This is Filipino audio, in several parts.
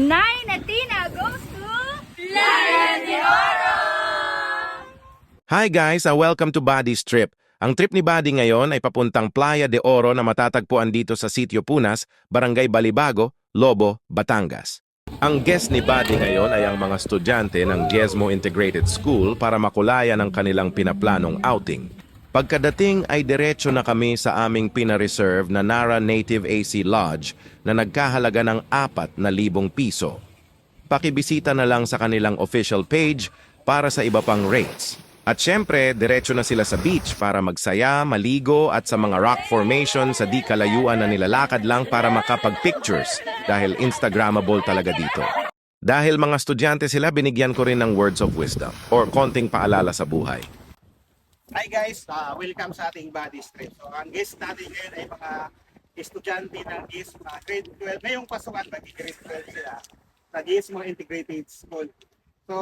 Nay na Tina goes to Playa de Oro! Hi guys, welcome to Buddy's Trip. Ang trip ni Buddy ngayon ay papuntang Playa de Oro na matatagpuan dito sa Sitio Punas, Barangay Balibago, Lobo, Batangas. Ang guest ni Buddy ngayon ay ang mga estudyante ng Diezmo Integrated School para makulayan ang kanilang pinaplanong outing. Pagkadating ay diretso na kami sa aming pina-reserve na Nara Native AC Lodge na nagkahalaga ng 4,000 piso. Pakibisita na lang sa kanilang official page para sa iba pang rates. At syempre, diretso na sila sa beach para magsaya, maligo at sa mga rock formation sa di kalayuan na nilalakad lang para makapag-pictures dahil Instagrammable talaga dito. Dahil mga estudyante sila, binigyan ko rin ng words of wisdom or konting paalala sa buhay. Hi guys, welcome sa ating Buddy's Trip. So ang guest natin ngayon ay mga estudyante ng grade 12. Ngayong pasukan, grade 12 sila sa Diezmo Integrated School. So,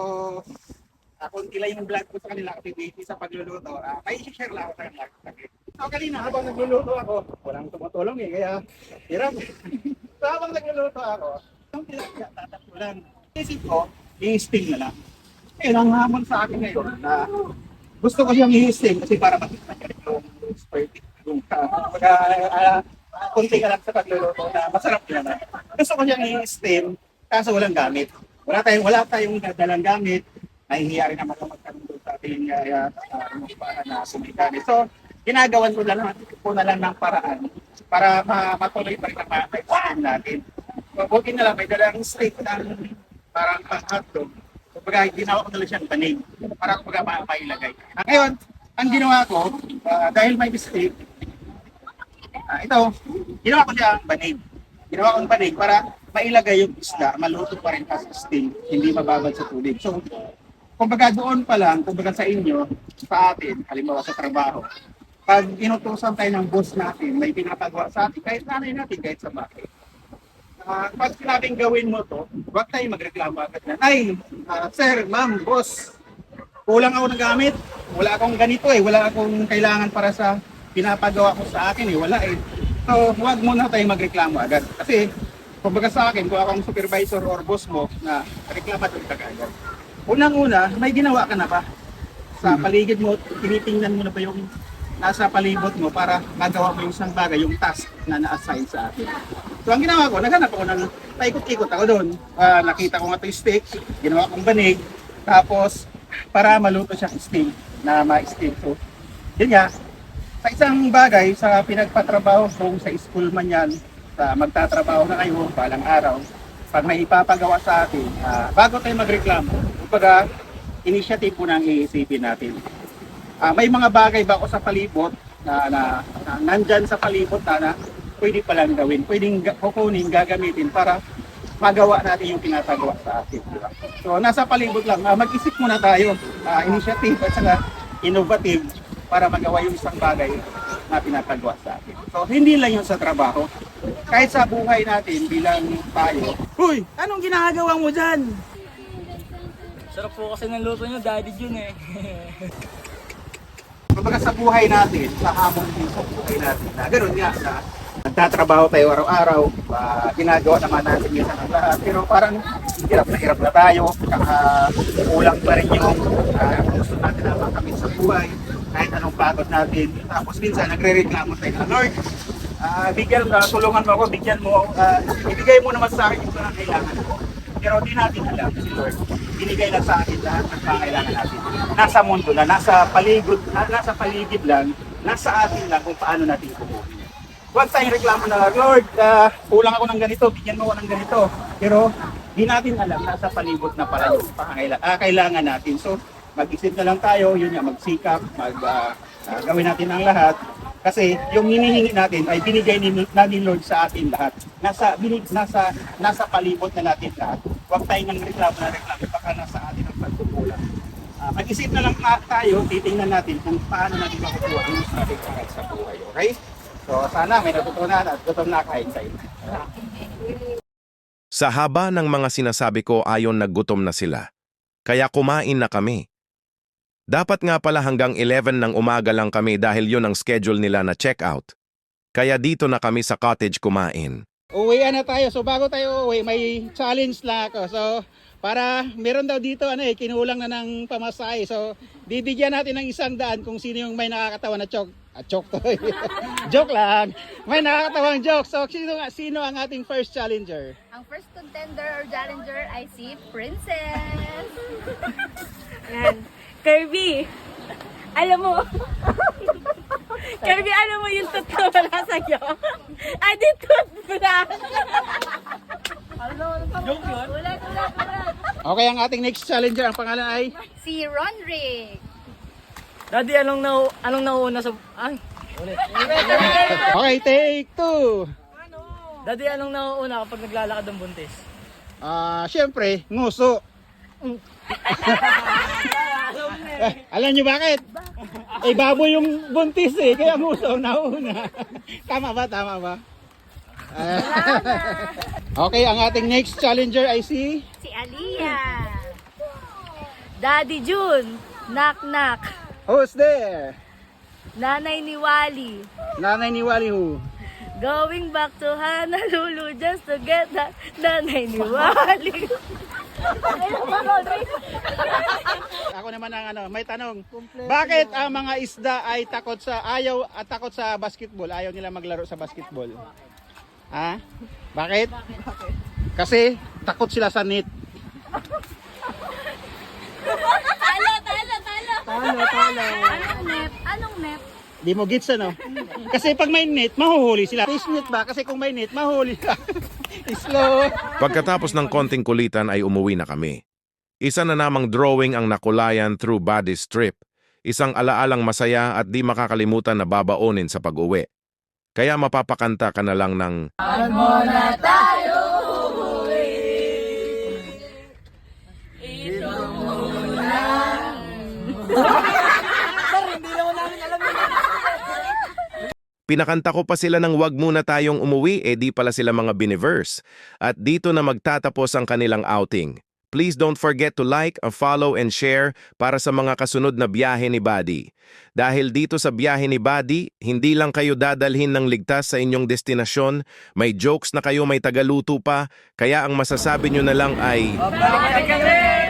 konti lang yung vlog ko sa kanila activity sa pagluluto. May i-share lang ako sa kanila. So kanina habang nagluluto ako, walang tumutulong kaya hirap. So habang nagluluto ako, yung tatakbo lang. Isip ko, i-sting na lang. Ngayon, ang hamon sa akin ngayon na gusto ko siyang i-steam kasi para makita niya rin yung spertic. Kunti ka lang sa pagluluto na masarap naman. Gusto ko siyang i-steam kaso walang gamit. Wala tayong dalang gamit. Nahihiya rin naman kung magkaroon doon sa ating na sumigamit. So, ginagawan ko na lang ng paraan para matuloy pa rin ang steam natin. So, bukin na lang, may dalang steak ng parang pang-hotdog. Kumbaga, ginawa ko na lang siyang banig para kumbaga mailagay. Ngayon, ang ginawa ko, dahil may mistake, ito, ginawa ko siyang banig. Ginawa kong banig para mailagay yung isda, maluto pa rin kasi steam, hindi mababad sa tubig. So, kumbaga doon pa lang, kumbaga sa inyo, sa atin, halimbawa sa trabaho, pag inutusan tayo ng boss natin, may pinapagawa sa atin, kahit nanay natin, kahit sa bahay. Pag sinabing gawin mo to, huwag tayo magreklamo agad na, ay, sir, ma'am, boss, kulang ako ng gamit, wala akong ganito wala akong kailangan para sa pinapagawa ko sa akin wala So, huwag muna tayo magreklamo agad. Kasi, kumbaga sa akin, kung akong supervisor or boss mo, na reklamador ka agad. Unang-una, may ginawa ka na ba? Sa paligid mo, tinitingnan mo na ba yung nasa palibot mo para magawa mo yung isang bagay, yung task na na-assign sa atin. So ang ginawa ko, naghanap ako ng paikot-ikot ako doon. Nakita ko nga ito yung steak, ginawa kong banig, tapos para maluto siyang steak na ma-steak. So, yun nga, sa isang bagay, sa pinagpatrabaho kung sa school man yan, sa magtatrabaho na kayo, balang araw, pag may ipapagawa sa atin, bago tayo magreklamo, kumbaga, initiative po nang iisipin natin. May mga bagay ba ako sa palibot na nandyan sa palibot na pwede palang gawin, pwedeng kukunin, gagamitin para magawa natin yung pinapagawa sa atin. Diba? So nasa palibot lang, mag-isip muna tayo, initiative at saka innovative para magawa yung isang bagay na pinapagawa sa atin. So hindi lang yun sa trabaho, kahit sa buhay natin bilang tayo. Uy, anong ginagawa mo dyan? Sarap po kasi ng luto nyo, Daddy Jun Kumbaga sa buhay natin, sa hamon din sa buhay natin, na gano'n nga, na nagtatrabaho tayo araw-araw, ginagawa naman natin minsan ang lahat, pero parang hirap na tayo, kulang pa rin yung gusto natin na makamit sa buhay, kahit anong pagod natin. Tapos minsan nagre-reklamo tayo na, Lord, tulungan mo ako, bigyan mo, ibigay mo naman sa akin yung mga kailangan ko. Pero di natin alam si Lord, binigay na sa akin lahat ng pangailangan natin. Nasa mundo na, nasa paligid lang, nasa atin lang kung paano natin kukunin. Huwag tayong reklamo na, Lord, kulang ako ng ganito, bigyan mo ako ng ganito. Pero di natin alam, nasa palibot na pala yung kailangan natin. So mag-isip na lang tayo, yun nga, magsikap, gawin natin ang lahat. Kasi yung hinihingi natin ay binigay ni Lord sa atin lahat. Nasa palibot na natin lahat. Huwag tayong nang reklamo, baka nasa atin ang pagkukulang. Mag-isip na lang tayo, titingnan natin kung paano natin makukuha yung ating pangal sa buhay. Okay? So sana may natutunan at gutom na kain sa inyo. Sa haba ng mga sinasabi ko ayon naggutom na sila. Kaya kumain na kami. Dapat nga pala hanggang 11 ng umaga lang kami dahil yun ang schedule nila na check-out. Kaya dito na kami sa cottage kumain. Uwian na tayo. So bago tayo uwi, may challenge lang ako. So para meron daw dito kinulang na ng pamasahe. So bibigyan natin ng 100 kung sino yung may nakakatawa na joke. Joke to. Joke lang. May nakakatawang joke. So sino ang ating first challenger? Ang first contender or challenger ay si Princess. Yan. Kirby, alam mo, Kirby, alam mo yung totoo wala sa'yo? I did toothbrush. Joke yun? Ulat. Okay, ang ating next challenger, ang pangalan ay Si Ronrick. Daddy, anong nauuna sa... Ay, ulit. Okay, take 2. Daddy, anong nauuna kapag naglalakad ng buntis? Siyempre, nguso. Alam niyo bakit? Baboy yung buntis kaya nguso nauna. Tama ba? Okay, ang ating next challenger ay si Si Aliyah. Daddy June, knock. Who's there? Nanay ni Wally, Nanay ni Walihu. going back to Honolulu just to get that nanay ni Wally. Ako naman ang may tanong. Bakit ang mga isda ay takot sa basketball? Ayaw nila maglaro sa basketball. Ha? Bakit? Kasi takot sila sa net. Anong net? Di mo gets Kasi pag may net, mahuhuli sila. Fish net ba? Kasi kung may net, mahuli ka. Slow. Pagkatapos ng konting kulitan ay umuwi na kami. Isa na namang drawing ang nakulayan through body strip. Isang alaalang masaya at di makakalimutan na babaonin sa pag-uwi. Kaya mapapakanta ka na lang ng Pinakanta ko pa sila ng wag muna tayong umuwi, di pala sila mga biniverse. At dito na magtatapos ang kanilang outing. Please don't forget to like, follow, and share para sa mga kasunod na biyahe ni Buddy. Dahil dito sa biyahe ni Buddy, hindi lang kayo dadalhin ng ligtas sa inyong destinasyon, may jokes na kayo, may tagaluto pa, kaya ang masasabi nyo na lang ay... Babalik kami!